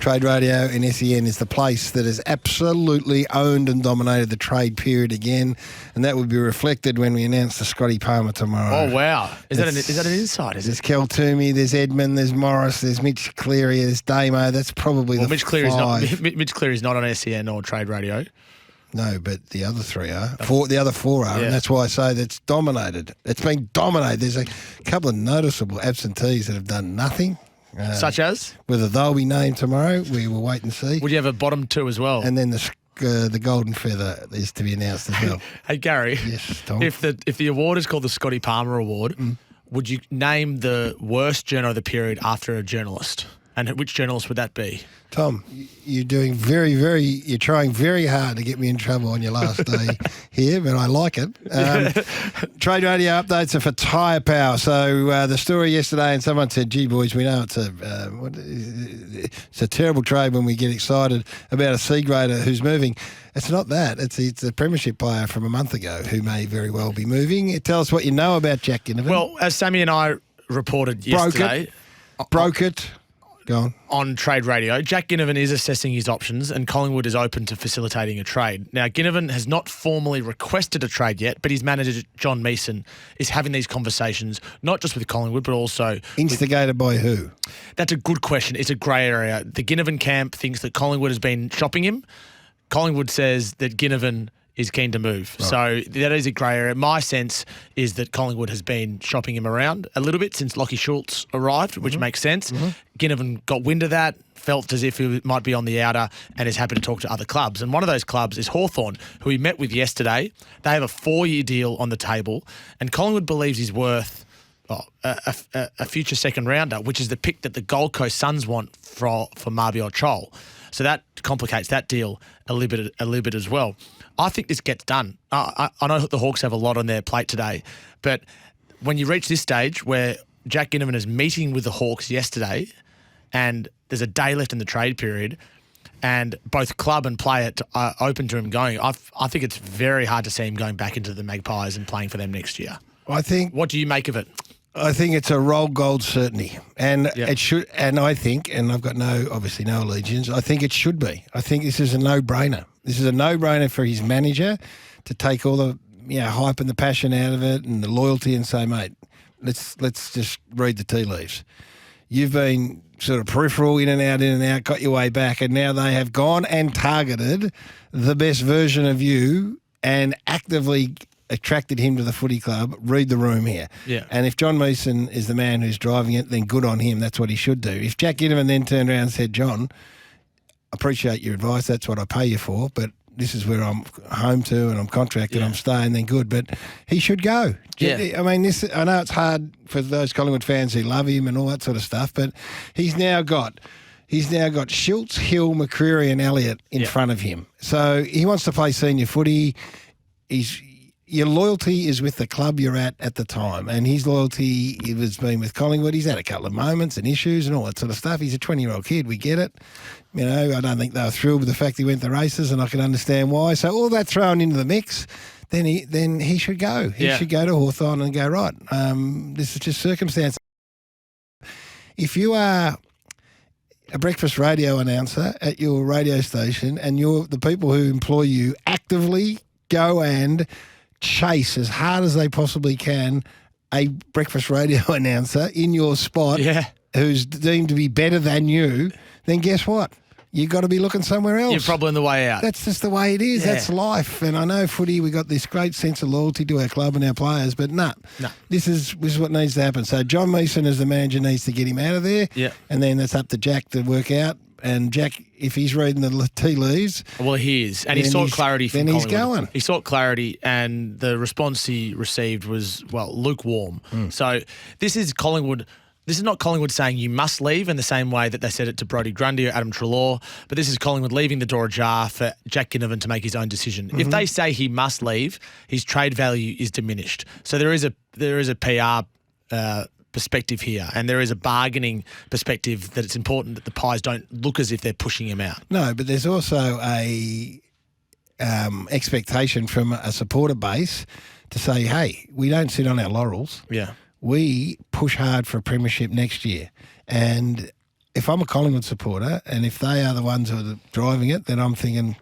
Trade Radio and SEN is the place that has absolutely owned and dominated the trade period again, and that will be reflected when we announce the Scotty Palmer tomorrow. Oh, wow. Is that an insight? There's Kel Toomey, there's Edmund, there's Morris, there's Mitch Cleary, there's Damo. That's probably the Mitch Cleary's five. Mitch Cleary's not on SEN or Trade Radio. No, but the other three are. The other four are, Yeah. and that's why I say that's dominated. It's been dominated. There's a couple of noticeable absentees that have done nothing. Such as? Whether they'll be named tomorrow, we will wait and see. Would you have a bottom two as well? And then the golden feather is to be announced as well. Hey, Gary. Yes, Tom. If the award is called the Scotty Palmer Award, would you name the worst journo of the period after a journalist? And which journalist would that be? Tom, you're doing you're trying very hard to get me in trouble on your last day here, but I like it. Trade Radio updates are for Tyre Power. So the story yesterday, and someone said, gee, boys, we know it's a terrible trade when we get excited about a C grader who's moving. It's not that. It's a premiership player from a month ago who may very well be moving. Tell us what you know about Jack Ginnivan. Well, as Sammy and I reported yesterday... Broke it. Go on Trade Radio, Jack Ginnivan is assessing his options and Collingwood is open to facilitating a trade. Now, Ginnivan has not formally requested a trade yet, but his manager, John Meeson, is having these conversations, not just with Collingwood, but also... Instigated by who? That's a good question. It's a grey area. The Ginnivan camp thinks that Collingwood has been shopping him. Collingwood says that Ginnivan is keen to move. Right. So that is a grey area. My sense is that Collingwood has been shopping him around a little bit since Lachie Schultz arrived, which makes sense. Ginnivan got wind of that, felt as if he might be on the outer and is happy to talk to other clubs. And one of those clubs is Hawthorn, who he met with yesterday. They have a 4-year deal on the table, and Collingwood believes he's worth a future second rounder, which is the pick that the Gold Coast Suns want for Mabior Chol. So that complicates that deal a little bit as well. I think this gets done. I know the Hawks have a lot on their plate today, but when you reach this stage where Jack Ginnivan is meeting with the Hawks yesterday and there's a day left in the trade period and both club and player are open to him going, I think it's very hard to see him going back into the Magpies and playing for them next year. What do you make of it? I think it's a roll gold certainty, and it should. And I think, and I've got obviously no allegiance. I think it should be. I think this is a no-brainer. This is a no-brainer for his manager to take all the hype and the passion out of it and the loyalty and say, mate, let's just read the tea leaves. You've been sort of peripheral, in and out, got your way back, and now they have gone and targeted the best version of you and actively attracted him to the footy club. Read the room here. Yeah. And if John Meeson is the man who's driving it, then good on him. That's what he should do. If Jack Ginnivan then turned around and said, John, appreciate your advice. That's what I pay you for, but this is where I'm home to and I'm contracted, I'm staying, then good. But he should go. Yeah. I mean, I know it's hard for those Collingwood fans who love him and all that sort of stuff, but he's now got Schultz, Hill, McCreery and Elliott in front of him. So he wants to play senior footy. Your loyalty is with the club you're at the time, and his loyalty has been with Collingwood. He's had a couple of moments and issues and all that sort of stuff. He's a 20-year-old kid. We get it. I don't think they were thrilled with the fact he went to races, and I can understand why. So all that thrown into the mix, then he should go. He should go to Hawthorn and go, right, this is just circumstance. If you are a breakfast radio announcer at your radio station and the people who employ you actively go and chase as hard as they possibly can a breakfast radio announcer in your spot who's deemed to be better than you, then guess what? You've got to be looking somewhere else. You're probably on the way out. That's just the way it is. That's life. And I know footy, we got this great sense of loyalty to our club and our players, but no. This is what needs to happen. So John Meeson as the manager needs to get him out of there. Yeah. And then that's up to Jack to work out. And Jack, if he's reading the tea leaves... Well, he is. And he sought clarity from Collingwood. Then he's going. He sought clarity, and the response he received was, lukewarm. So this is Collingwood... This is not Collingwood saying you must leave in the same way that they said it to Brodie Grundy or Adam Treloar, but this is Collingwood leaving the door ajar for Jack Ginnivan to make his own decision. If they say he must leave, his trade value is diminished. So there is a PR perspective here, and there is a bargaining perspective that it's important that the Pies don't look as if they're pushing him out. No, but there's also a expectation from a supporter base to say, hey, we don't sit on our laurels. Yeah. We push hard for a premiership next year. And if I'm a Collingwood supporter and if they are the ones who are driving it, then I'm thinking,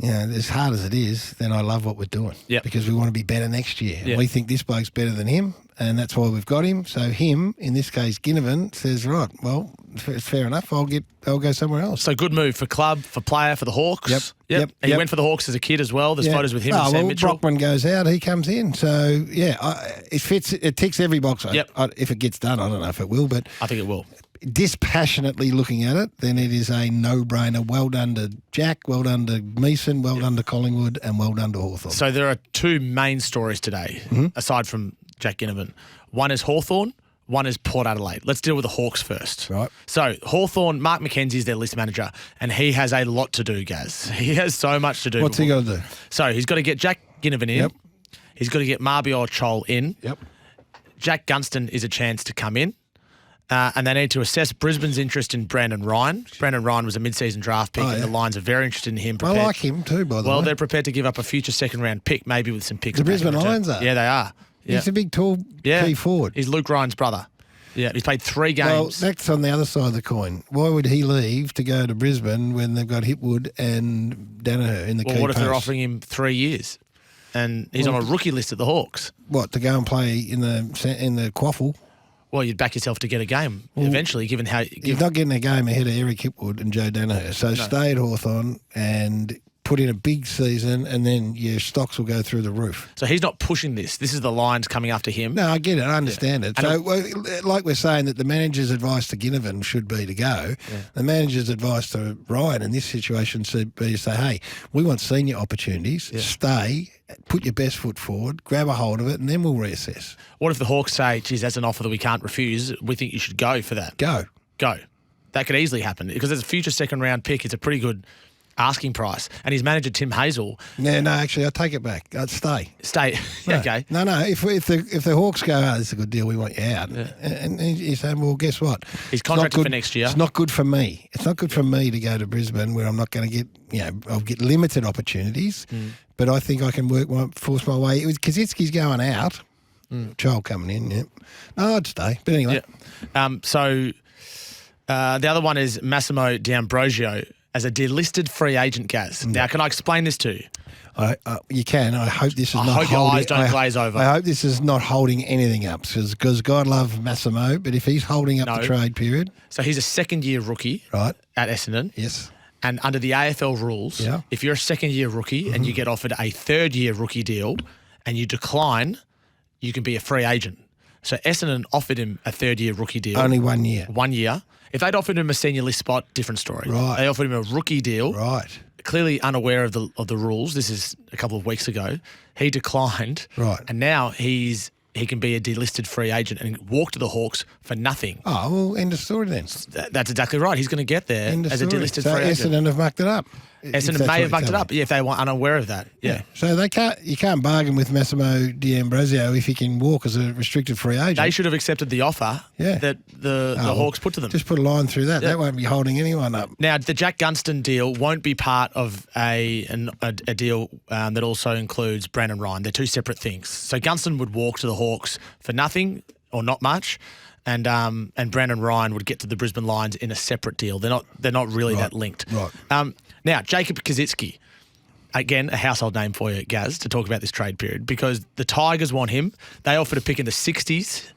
as hard as it is, then I love what we're doing. Yep. Because we want to be better next year. Yep. We think this bloke's better than him, and that's why we've got him. So him, in this case, Ginnivan, says, right, well, it's fair enough. I'll go somewhere else. So good move for club, for player, for the Hawks. Yep. He went for the Hawks as a kid as well. There's photos with him and Sam Mitchell. Brockman goes out, he comes in. So, it fits. It ticks every box. Yep. If it gets done, I don't know if it will, but I think it will. Dispassionately looking at it, then it is a no-brainer. Well done to Jack, well done to Meeson, well done to Collingwood, and well done to Hawthorn. So there are two main stories today, aside from Jack Ginnivan. One is Hawthorn, one is Port Adelaide. Let's deal with the Hawks first. Right. So Hawthorn, Mark McKenzie is their list manager, and he has a lot to do, Gaz. He has so much to do. What's he got to do? So he's got to get Jack Ginnivan in. Yep. He's got to get Mabior Chol in. Yep. Jack Gunston is a chance to come in. And they need to assess Brisbane's interest in Brandon Ryan. Brandon Ryan was a mid-season draft pick, and the Lions are very interested in him. I like him too, by the way. Well, they're prepared to give up a future second-round pick, maybe with some picks. The Brisbane Lions are? Yeah, they are. Yeah. He's a big, tall key forward. He's Luke Ryan's brother. Yeah, he's played 3 games. Well, that's on the other side of the coin. Why would he leave to go to Brisbane when they've got Hipwood and Danaher in the key Well, what if they're posts? offering him 3 years? And he's on a rookie list at the Hawks. What, to go and play in the quaffle? Well, you'd back yourself to get a game eventually, given how... He's not getting a game ahead of Eric Hipwood and Joe Danaher. So stay at Hawthorn and put in a big season, and then your stocks will go through the roof. So he's not pushing this. This is the Lions coming after him. No, I get it. I understand it. So, like we're saying that the manager's advice to Ginnivan should be to go, the manager's advice to Ryan in this situation should be to say, hey, we want senior opportunities. Stay, put your best foot forward, grab a hold of it, and then we'll reassess. What if the Hawks say, geez, that's an offer that we can't refuse. We think you should go for that. Go. That could easily happen because as a future second-round pick, it's a pretty good asking price. And his manager, Tim Hazel... No, actually, I take it back. I'd stay. Okay. No. If the Hawks go, this is a good deal, we want you out. Yeah. And he's saying, well, guess what? He's contracted for next year. It's not good for me. It's not good for me to go to Brisbane where I'm not going to get, I'll get limited opportunities, but I think I can force my way. It was Kaczynski's going out, Child coming in, No, I'd stay. But anyway. Yeah. The other one is Massimo D'Ambrosio as a delisted free agent, Gaz. Now, can I explain this to you? You can. I hope this is not hope holding... your eyes don't glaze over. I hope this is not holding anything up because God love Massimo, but if he's holding up the trade period... So he's a second-year rookie at Essendon. Yes. And under the AFL rules, if you're a second-year rookie and you get offered a third-year rookie deal and you decline, you can be a free agent. So Essendon offered him a third-year rookie deal. Only 1 year. 1 year. If they'd offered him a senior list spot, different story. Right. They offered him a rookie deal. Right. Clearly unaware of the rules. This is a couple of weeks ago. He declined. Right. And now he can be a delisted free agent and walk to the Hawks for nothing. Oh, well, end of story then. That's exactly right. He's going to get there as a delisted free agent. Essendon have mucked it up. Essendon may have mucked it up if they were unaware of that. Yeah. So you can't bargain with Massimo D'Ambrosio if he can walk as a restricted free agent. They should have accepted the offer that the Hawks put to them. Just put a line through that. That won't be holding anyone up. Now, the Jack Gunston deal won't be part of a deal that also includes Brandon Ryan. They're two separate things. So Gunston would walk to the Hawks for nothing or not much. And Brandon Ryan would get to the Brisbane Lions in a separate deal. They're not really that linked. Right. Now, Jacob Kaczynski, again, a household name for you, Gaz, to talk about this trade period because the Tigers want him. They offered a pick in the 60s.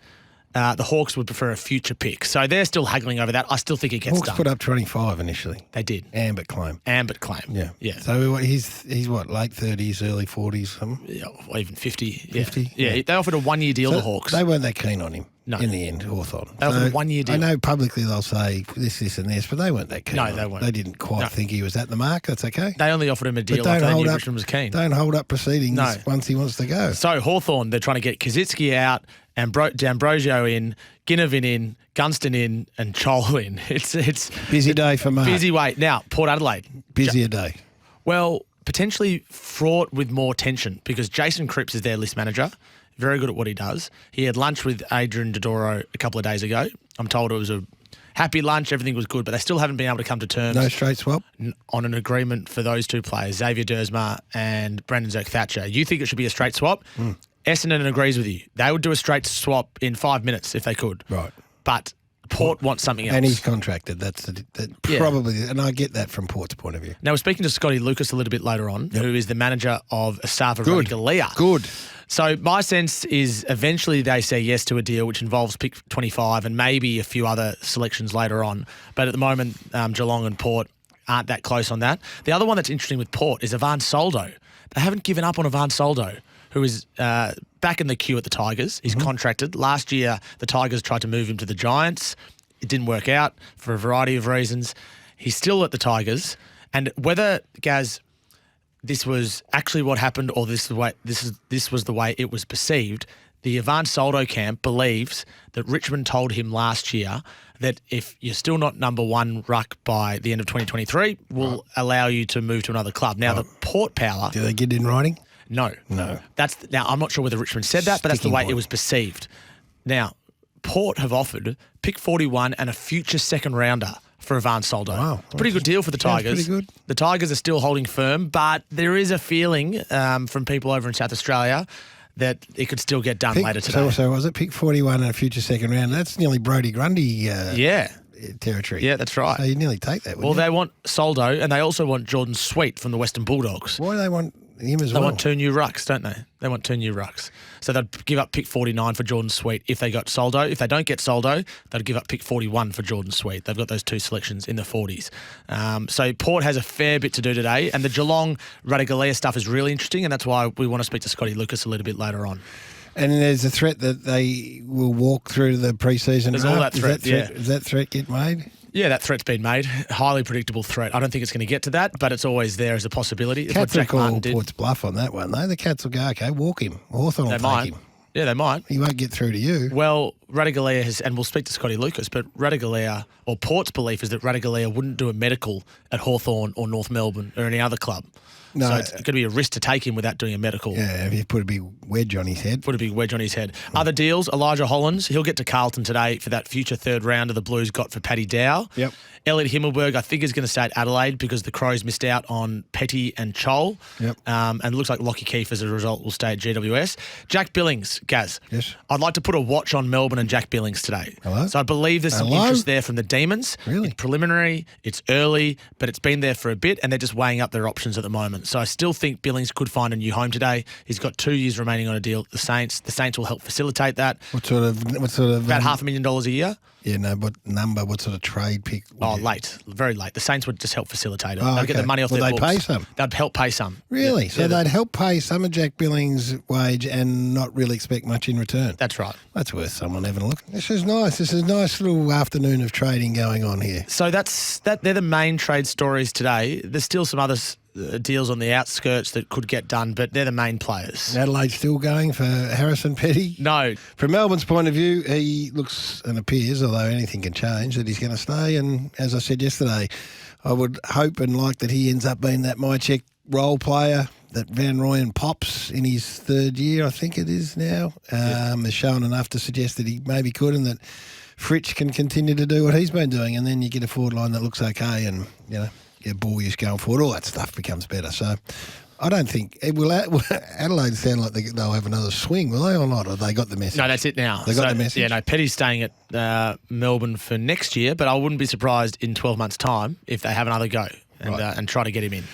The Hawks would prefer a future pick. So they're still haggling over that. I still think it gets Hawks done. Put up 25 initially. They did. Ambit claim. Yeah. So he's what, late 30s, early 40s, something? Yeah, or even 50. 50? Yeah. They offered a 1 year deal, the Hawks. They weren't that keen on him. No. In the end, Hawthorn. They offered a 1 year deal. I know publicly they'll say this, and this, but they weren't that keen. No, they weren't. They didn't quite think he was at the mark. That's okay. They only offered him a deal after they knew Richmond was keen. Don't hold up proceedings once he wants to go. So Hawthorn, they're trying to get Kaczynski out and D'Ambrosio in, Ginnivan in, Gunston in, and Chol in. It's busy day for Mark. Busy wait. Now, Port Adelaide. Busier day. Well, potentially fraught with more tension because Jason Cripps is their list manager. Very good at what he does. He had lunch with Adrian Dodoro a couple of days ago. I'm told it was a happy lunch, everything was good, but they still haven't been able to come to terms. No straight swap? On an agreement for those two players, Xavier Dersma and Brendan Zerk-Thatcher. You think it should be a straight swap? Essendon agrees with you. They would do a straight swap in 5 minutes if they could. Right. But Port wants something else. And he's contracted. That's probably, and I get that from Port's point of view. Now, we're speaking to Scotty Lucas a little bit later on, who is the manager of Asafa Radigalea. Good. So my sense is eventually they say yes to a deal which involves pick 25 and maybe a few other selections later on. But at the moment, Geelong and Port aren't that close on that. The other one that's interesting with Port is Ivan Soldo. They haven't given up on Ivan Soldo, who is back in the queue at the Tigers. He's contracted. Last year, the Tigers tried to move him to the Giants. It didn't work out for a variety of reasons. He's still at the Tigers. And whether, Gaz, this was actually what happened or this was the way it was perceived, the Ivan Soldo camp believes that Richmond told him last year that if you're still not number one ruck by the end of 2023, we'll allow you to move to another club. Now, the Port Power... Do they get it in writing? No. Now, I'm not sure whether Richmond said that, but that's the way it was perceived. Now, Port have offered pick 41 and a future second rounder for Ivan Soldo. Wow. It's a pretty good deal for the Tigers. Pretty good. The Tigers are still holding firm, but there is a feeling from people over in South Australia that it could still get done later today. So was it pick 41 and a future second round? That's nearly Brodie Grundy territory. Yeah, that's right. So you nearly take that, wouldn't you? They want Soldo and they also want Jordan Sweet from the Western Bulldogs. Why do they want him as They well? want 2 new rucks, don't they? They want 2 new rucks. So they'd give up pick 49 for Jordan Sweet if they got Soldo. If they don't get Soldo, they'd give up pick 41 for Jordan Sweet. They've got those 2 selections in the 40s. So Port has a fair bit to do today. And the Geelong Radigalea stuff is really interesting, and that's why we want to speak to Scotty Lucas a little bit later on. And there's a threat that they will walk through the pre-season There's draft. all that threat, Does that threat get made? Yeah, that threat's been made. Highly predictable threat. I don't think it's going to get to that, but it's always there as a possibility. It's Cats what will Jack Martin call did. Port's bluff on that one, though. The Cats will go, okay, walk him. Hawthorn will They might. take him. Yeah, they might. He won't get through to you. Well, Radigalea has, and we'll speak to Scotty Lucas, but Radigalea, or Port's belief is that Radigalea wouldn't do a medical at Hawthorn or North Melbourne or any other club. No. So it's going to be a risk to take him without doing a medical. Yeah, if you put a big wedge on his head. Put a big wedge on his head. Other deals, Elijah Hollands, he'll get to Carlton today for that future third rounder the Blues got for Paddy Dow. Yep. Elliot Himmelberg, I think, is going to stay at Adelaide because the Crows missed out on Petty and Chol. Yep. And it looks like Lockie Keefe, as a result, will stay at GWS. Jack Billings, Gaz. Yes. I'd like to put a watch on Melbourne and Jack Billings today. Hello? So I believe there's some interest there from the Demons. Really? It's preliminary, it's early, but it's been there for a bit, and they're just weighing up their options at the moment. So I still think Billings could find a new home today. He's got 2 years remaining on a deal at the Saints. The Saints will help facilitate that. What sort of About $500,000 a year. Yeah, no, what sort of trade pick? Late, very late. The Saints would just help facilitate it. Oh, They'd get okay. the money off Will their they books. pay some? They'd help pay some. Really? Yeah. So Yeah, they'd help pay some of Jack Billings' wage and not really expect much in return. That's right. That's worth someone having a look. This is nice. This is a nice little afternoon of trading going on here. So they're the main trade stories today. There's still some other deals on the outskirts that could get done, but they're the main players. Adelaide still going for Harrison Petty? No. From Melbourne's point of view, he looks and appears, although anything can change, that he's going to stay. And as I said yesterday, I would hope and like that he ends up being that Mycheck role player that Van Rooyen pops in his 3rd year, I think it is now. Has shown enough to suggest that he maybe could, and that Fritsch can continue to do what he's been doing. And then you get a forward line that looks okay, and, you know, get ball use going forward. All that stuff becomes better. So I don't think will Adelaide sound like they'll have another swing, will they, or not? Or they got the message? No, that's it now. They got the message? Yeah, no, Petty's staying at Melbourne for next year, but I wouldn't be surprised in 12 months' time if they have another go and try to get him in.